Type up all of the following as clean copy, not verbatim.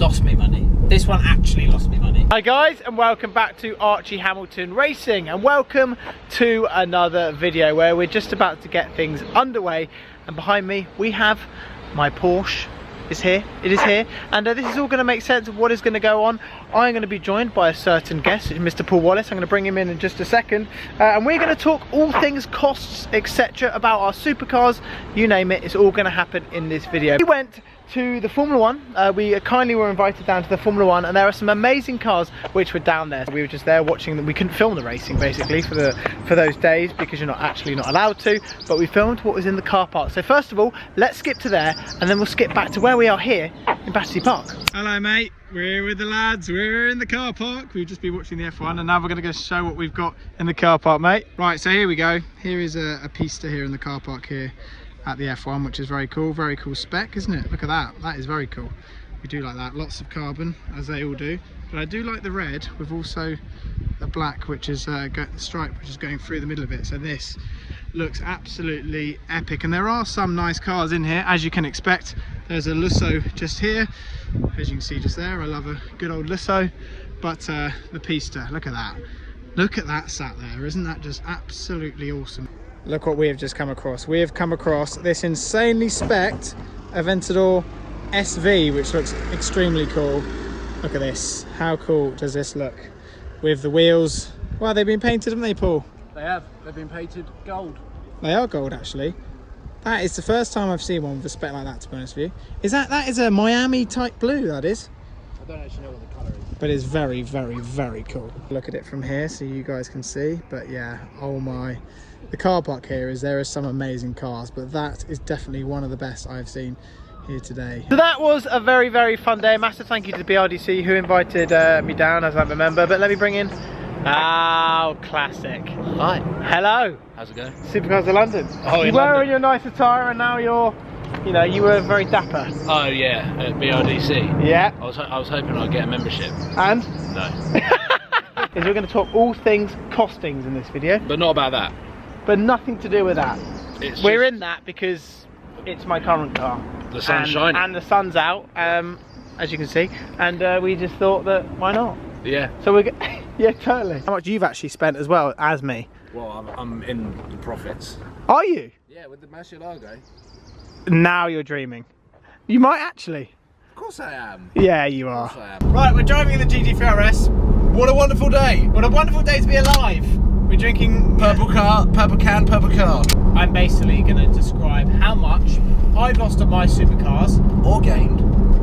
lost me money. This one actually lost me money. Hi guys, and welcome back to Archie Hamilton Racing, and welcome to another video where we're just about to get things underway. And behind me we have my Porsche. It is here, and this is all going to make sense of what is going to go on. I'm going to be joined by a certain guest, Mr. Paul Wallace. I'm going to bring him in just a second, and we're going to talk all things costs, etc., about our supercars, you name it. It's all going to happen in this video. We went to the Formula 1. We kindly were invited down to the Formula 1, and there are some amazing cars which were down there. We were just there watching them. We couldn't film the racing basically for those days because you're not allowed to, but we filmed what was in the car park. So first of all, let's skip to there, and then we'll skip back to where we are here in Battersea Park. Hello mate, we're here with the lads. We're in the car park. We've just been watching the F1, and now we're going to go show what we've got in the car park, mate. Right, so here we go. Here is a pista here in the car park here at the F1, which is very cool spec, isn't it? Look at that, that is very cool. We do like that, lots of carbon, as they all do, but I do like the red with also the black, which is the stripe which is going through the middle of it. So this looks absolutely epic, and there are some nice cars in here, as you can expect. There's a Lusso just here, as you can see just there. I love a good old Lusso, but the pista, look at that sat there. Isn't that just absolutely awesome? Look what we have just come across. We have come across this insanely spec'd Aventador SV, which looks extremely cool. Look at this. How cool does this look? With the wheels. Well, they've been painted, haven't they, Paul? They have. They've been painted gold. They are gold, actually. That is the first time I've seen one with a spec like that, to be honest with you. That is a Miami type blue, that is. I don't actually know what the colour is. But it's very, very, very cool. Look at it from here so you guys can see. But yeah, oh my. The car park here there are some amazing cars, but that is definitely one of the best I've seen here today. So that was a very, very fun day. A massive thank you to the BRDC who invited me down, as I remember. But let me bring in, oh, classic. Hi. Hello. How's it going? Supercars of London. Oh, you were in your nice attire, and now you're, you know, you were very dapper. Oh yeah, at BRDC. Yeah. I was hoping I'd get a membership. And? No. Is we're going to talk all things costings in this video. But not about that. But nothing to do with that. We're in that because it's my current car. The sun's shining. And the sun's out, as you can see. And we just thought that, why not? Yeah. So we're yeah, totally. How much you've actually spent as well as me? Well, I'm in the profits. Are you? Yeah, with the Murcielago. Now you're dreaming. You might actually. Of course I am. Yeah, you are. Of course I am. Right, we're driving in the GT3 RS. What a wonderful day. What a wonderful day to be alive. We're drinking purple car, purple can, purple car. I'm basically going to describe how much I've lost on my supercars. Or gained.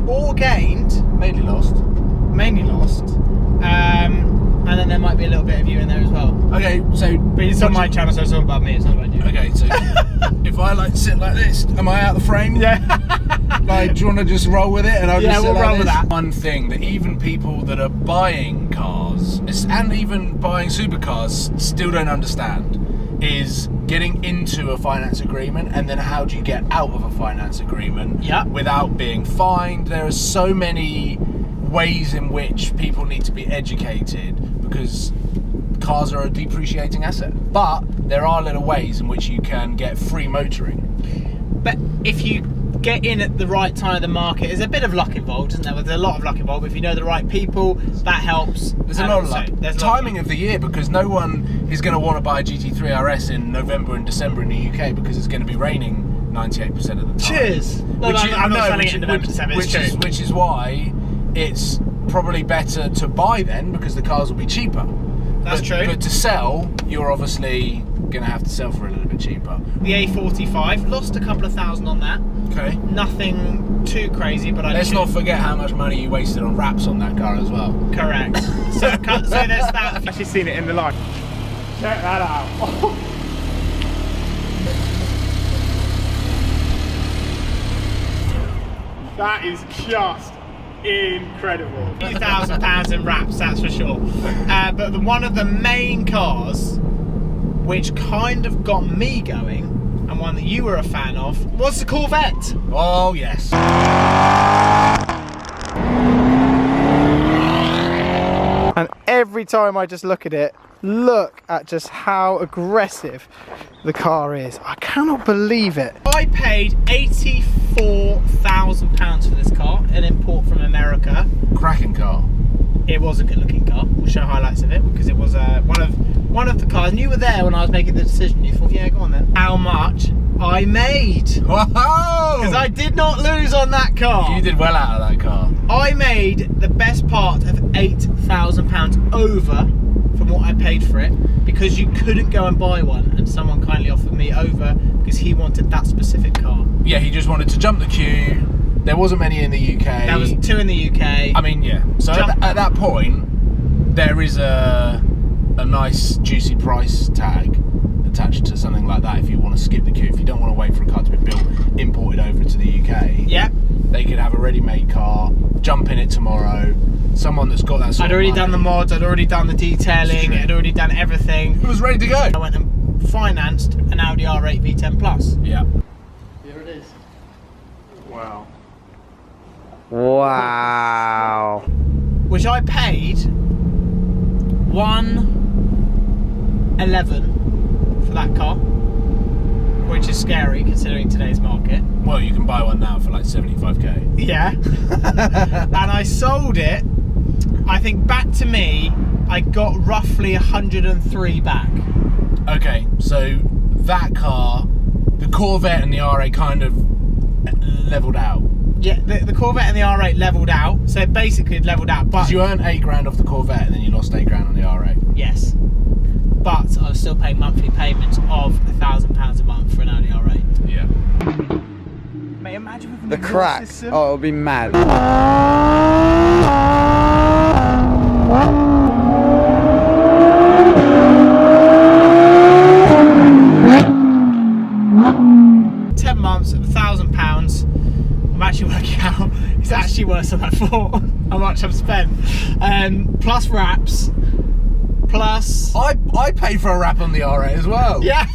Or gained. Mainly lost. Mainly lost. And then there might be a little bit of you in there as well. Okay, so... But it's on my channel, so it's all about me, it's not about you. Okay, so if I like sit like this, am I out of the frame? Yeah. Like, do you want to just roll with it? And I'll just we'll roll with that. One thing that even people that are buying cars, and even buying supercars, still don't understand is getting into a finance agreement, and then how do you get out of a finance agreement without being fined. There are so many ways in which people need to be educated, because cars are a depreciating asset, but there are little ways in which you can get free motoring. But if you get in at the right time of the market, there's a bit of luck involved, isn't there? There's a lot of luck involved. If you know the right people, that helps. There's a lot of luck. Timing of the year, because no one is going to want to buy a GT3 RS in November and December in the UK because it's going to be raining 98% of the time. Cheers. No, I'm not selling it in November, December. Which is why it's probably better to buy then, because the cars will be cheaper. That's true. But to sell, you're obviously going to have to sell for a little bit cheaper. The A45, lost a couple of thousand on that. Okay. Nothing too crazy, but let's not forget how much money you wasted on wraps on that car as well. Correct. so there's that. I've actually seen it in the live. Check that out. That is just incredible. £2,000 in wraps, that's for sure. But one of the main cars which kind of got me going, and one that you were a fan of, was the Corvette. Oh yes. And every time I just look at it, look at just how aggressive the car is. I cannot believe it. I paid £84,000 for this car, an import from America. Cracking car. It was a good looking car. We'll show highlights of it because it was one of the cars. And you were there when I was making the decision. You thought, yeah, go on then. How much I made. Whoa! Because I did not lose on that car. You did well out of that car. I made the best part of £8,000 over from what I paid for it, because you couldn't go and buy one, and someone kindly offered me over because he wanted that specific car. Yeah, he just wanted to jump the queue. There wasn't many in the UK. There was 2 in the UK. I mean, yeah. So at that point, there is a nice juicy price tag attached to something like that if you want to skip the queue. If you don't want to wait for a car to be built, imported over to the UK. Yeah. They could have a ready-made car, jump in it tomorrow. Someone that's got that sort I'd already done the mods, I'd already done the detailing, I'd already done everything. It was ready to go. I went and financed an Audi R8 V10 Plus. Yeah. Here it is. Wow. Wow. Which I paid $111 for that car, which is scary considering today's market. Well, you can buy one now for like 75k. Yeah. And I sold it, I think back to me, I got roughly 103 back. Okay, so that car, the Corvette and the R8 kind of leveled out. Yeah, the Corvette and the R8 leveled out, so basically it leveled out. But you earned £8 off the Corvette and then you lost £8 on the R8. Yes, but I was still paying monthly payments of £1,000 a month for an Audi R8. Yeah. Mate, imagine with the crack. system. Oh, it'll be mad. 10 months of £1,000. I'm actually working out it's actually worse than I thought. How much I've spent, plus wraps, plus I paid for a wrap on the R8 as well. yeah.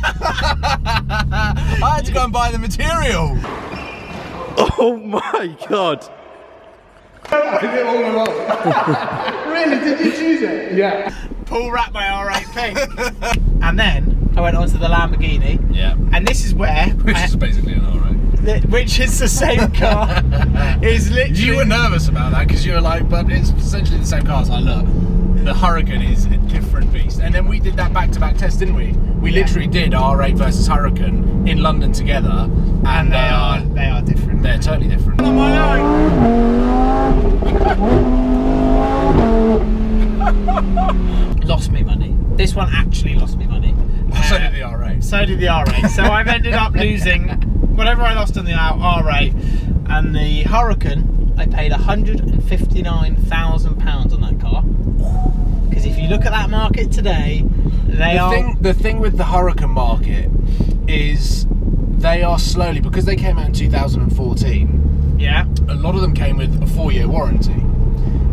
I had to go and buy the material. Oh my god. Really? Did you choose it? Yeah. Paul wrapped my R8 pink. And then I went on to the Lamborghini. Yeah. And this is where Which is basically an R8. which is the same car. Is literally. You were nervous about that because you were like, but it's essentially the same car. So I look, the Hurricane is a different beast. And then we did that back-to-back test, didn't we? We literally did R8 versus Hurricane in London together, and they are different. They're totally different. On my own. Lost me money. This one actually lost me money. So did the R8. So did the R8. So I've ended up losing whatever I lost on the R8, and the Hurricane. I paid £159,000 on that car. Because if you look at that market today, the thing with the Hurricane market is they are slowly, because they came out in 2014. Yeah. A lot of them came with a 4-year warranty.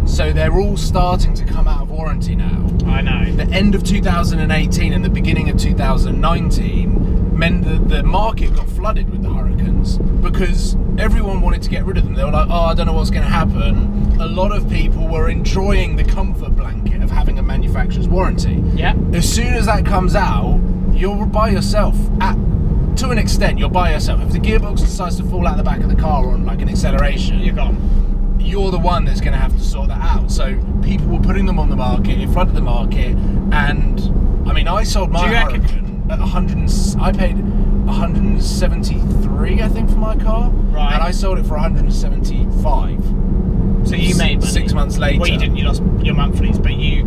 So they're all starting to come out of warranty now. I know. The end of 2018 and the beginning of 2019 meant that the market got flooded with the Hurricanes because everyone wanted to get rid of them. They were like, oh, I don't know what's going to happen. A lot of people were enjoying the comfort blanket of having a manufacturer's warranty. Yeah. As soon as that comes out, you're by yourself. To an extent, you're by yourself. If the gearbox decides to fall out the back of the car on like an acceleration, You're gone. You're the one that's going to have to sort that out. So people were putting them on the market, in front of the market, and I mean, I sold my Hurricane at I paid 173, I think, for my car, right? And I sold it for 175. So you made money 6 months later. Well, you didn't. You lost your monthlies, but you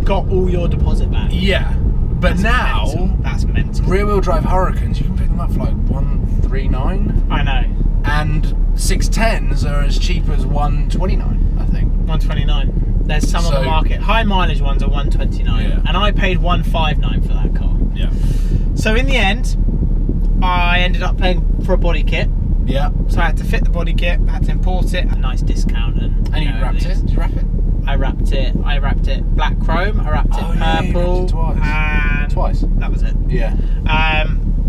got all your deposit back. Yeah, but that's mental. Rear-wheel drive Hurricanes, you can pick them up for like 139. I know. And 610s are as cheap as 129, I think. 129. There's some on the market. High mileage ones are 129, yeah. And I paid 159 for that car. Yeah. So in the end, I ended up paying for a body kit. Yeah. So I had to fit the body kit. I had to import it. A nice discount and you wrapped it. Did you wrap it? I wrapped it black chrome. I wrapped it purple. Yeah, you wrapped it twice. And twice. That was it. Yeah.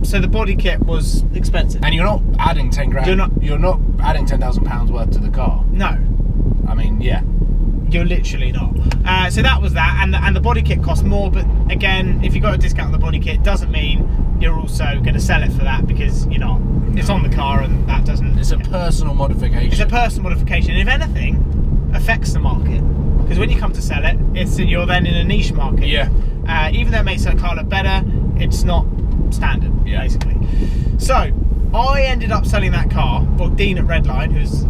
So the body kit was expensive. And you're not adding 10 grand. You're not adding £10,000 worth to the car. No. I mean, yeah. You're literally not. So that was that, and the body kit cost more, but again, if you got a discount on the body kit, doesn't mean you're also going to sell it for that, because you're not. It's on the car, and that doesn't. It's a personal modification. It's a personal modification. If anything, affects the market, because when you come to sell it, you're then in a niche market. Yeah. Even though it makes the car look better, it's not standard, basically. So I ended up selling that car. Well, Dean at Redline, who's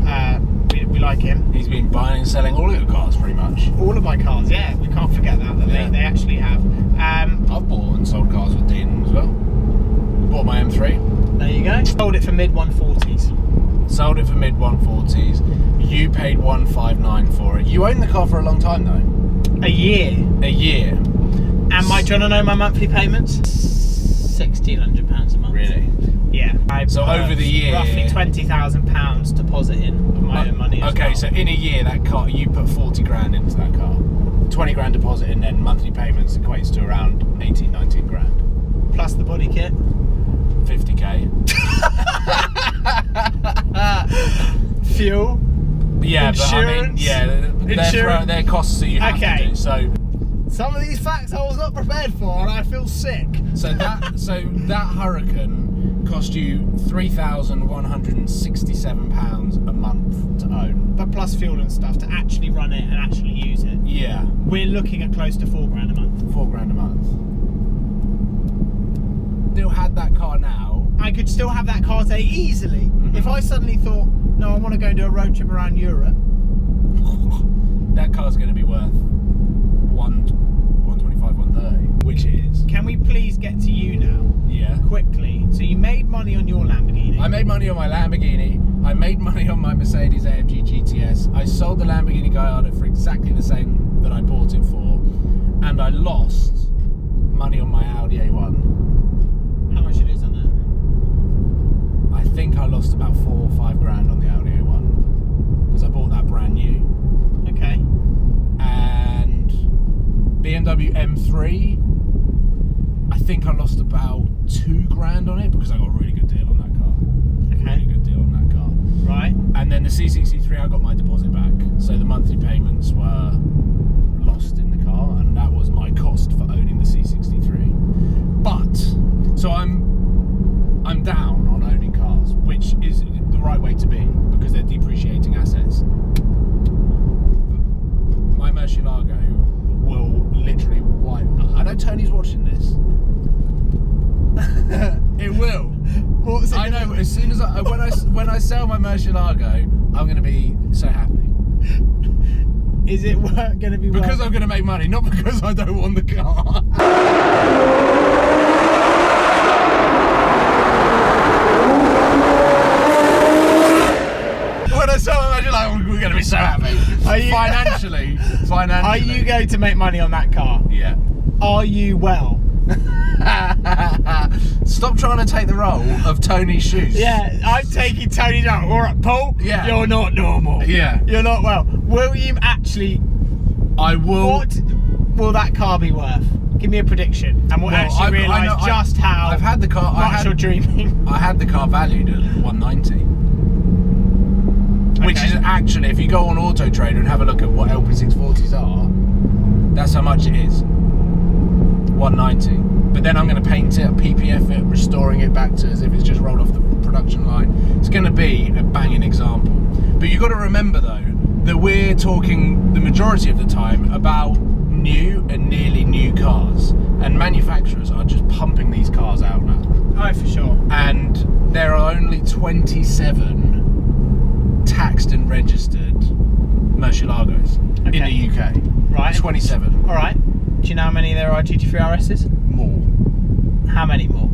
we like him. He's been buying and selling all your cars, pretty much. All of my cars, yeah. We can't forget that they actually have. I've bought and sold cars with Dean as well. Bought my M3. There you go. Sold it for mid 140s. Sold it for mid 140s. You paid 159 for it. You owned the car for a long time though. A year. A year. And do you want to know my monthly payments? £1,600 a month. Really? Yeah. So over the year, roughly £20,000 deposit in of my own money. Okay, well. So in a year, that car, you put 40 grand into that car. 20 grand deposit, and then monthly payments equates to around 18, 19 grand. Plus the body kit. 50k. Fuel. Yeah, insurance. But they're costs that you have to do. So some of these facts I was not prepared for, and I feel sick. So that Hurricane cost you £3,167 a month to own. But plus fuel and stuff to actually run it and actually use it. Yeah. We're looking at close to £4 grand a month. £4 grand a month. Still had that car now. I could still have that car today easily. If I suddenly thought, no, I want to go and do a road trip around Europe. That car's going to be worth 125, 130, which it is. Can we please get to you now? Yeah. Quickly. So you made money on your Lamborghini. I made money on my Lamborghini. I made money on my Mercedes-AMG GTS. I sold the Lamborghini Gallardo for exactly the same that I bought it for. And I lost money on my Audi A1. How much it is on that? I think I lost about 4 or 5 grand on the Audi A1. Because I bought that brand new. Okay. And BMW M3, I think I lost about 2 grand on it because I got a really good deal on that car. Okay. Really good deal on that car. Right. And then the C63, I got my deposit back. So the monthly payments were lost in the car, and that was my cost for owning the C63. But, so I'm down on owning cars, which is the right way to be because they're depreciating assets. My Murcielago will literally wipe. I know Tony's watching this. It will. What's it I know. As soon as when I sell my Murcielago, I'm going to be so happy. Is it going to be because I'm going to make money, not because I don't want the car. When I sell my Murcielago, we're going to be so happy. Financially. Are you going to make money on that car? Yeah. Are you well? Stop trying to take the role of Tony's shoes. Yeah, I'm taking Tony's role. All right, Paul. Yeah. You're not normal. Yeah. You're not well. Will you actually? I will. What will that car be worth? Give me a prediction, and we'll actually realise just how I've had the car. much you're dreaming. I had the car valued at 190. Which is actually, if you go on Auto Trader and have a look at what LP640s are, that's how much it is. 190. But then I'm going to paint it, PPF it, restoring it back to as if it's just rolled off the production line. It's going to be a banging example. But you've got to remember though that we're talking the majority of the time about new and nearly new cars, and manufacturers are just pumping these cars out now. Oh, for sure. And there are only 27 taxed and registered Murcielagos in the UK. Right. 27. All right. Do you know how many there are GT3 RSs? More. How many more?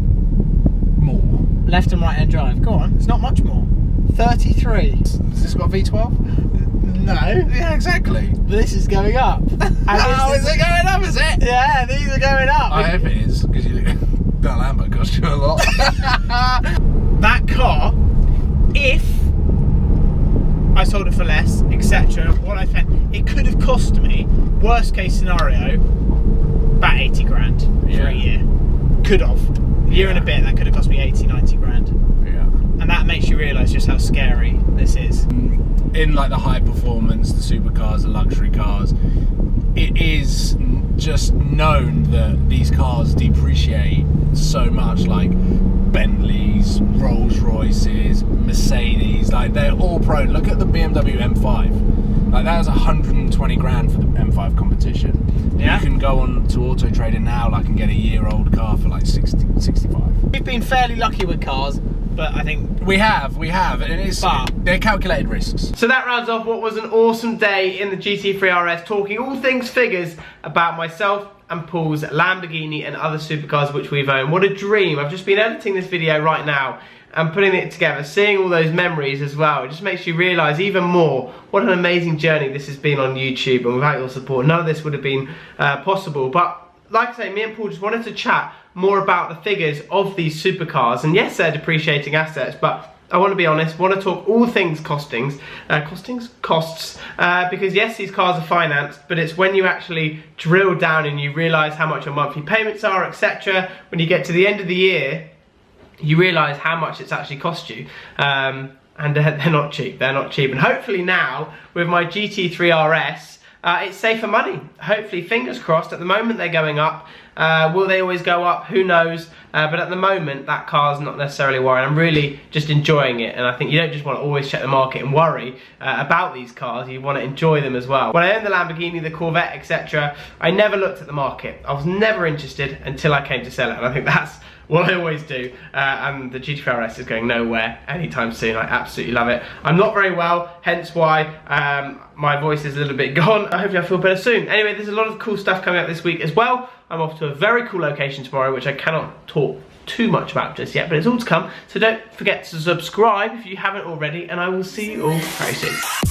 More. Left and right hand drive. Go on. It's not much more. 33. Has this got a V12? No. Yeah, exactly. This is going up. Oh, is it going up, is it? Yeah, these are going up. I hope it is, because that Lambo cost you a lot. That car, if I sold it for less, etc., what I spent, it could have cost me, worst case scenario, about 80 grand for a year. Could have. A year and a bit, that could have cost me 80, 90 grand. Yeah. And that makes you realise just how scary this is. in like the high performance, the supercars, the luxury cars, it is just known that these cars depreciate so much, like Bentleys, Rolls Royces, Mercedes, like they're all prone. Look at the BMW M5. Like that was 120 grand for the M5 competition. Yeah. You can go on to Auto Trader now, like, and get a year-old car for like 60, 65. We've been fairly lucky with cars, but I think we have, and they're calculated risks. So that rounds off what was an awesome day in the GT3 RS, talking all things figures about myself and Paul's Lamborghini and other supercars which we've owned. What a dream. I've just been editing this video right now and putting it together, seeing all those memories as well. It just makes you realise even more what an amazing journey this has been on YouTube, and without your support none of this would have been possible. But like I say, me and Paul just wanted to chat more about the figures of these supercars, and yes, they're depreciating assets, but I want to be honest, want to talk all things costs, because yes, these cars are financed, but it's when you actually drill down and you realise how much your monthly payments are, etc. When you get to the end of the year, you realise how much it's actually cost you. And they're not cheap, and hopefully now, with my GT3 RS, it's safer money. Hopefully, fingers crossed. At the moment they're going up. Will they always go up? Who knows? But at the moment that car's not necessarily worrying. I'm really just enjoying it, and I think you don't just want to always check the market and worry about these cars. You want to enjoy them as well. When I owned the Lamborghini, the Corvette, etc., I never looked at the market. I was never interested until I came to sell it, and I think that's what I always do. And the GT3 RS is going nowhere anytime soon. I absolutely love it. I'm not very well, hence why my voice is a little bit gone. Hopefully I feel better soon. Anyway, there's a lot of cool stuff coming up this week as well. I'm off to a very cool location tomorrow, which I cannot talk too much about just yet, but it's all to come. So don't forget to subscribe if you haven't already, and I will see you all very soon.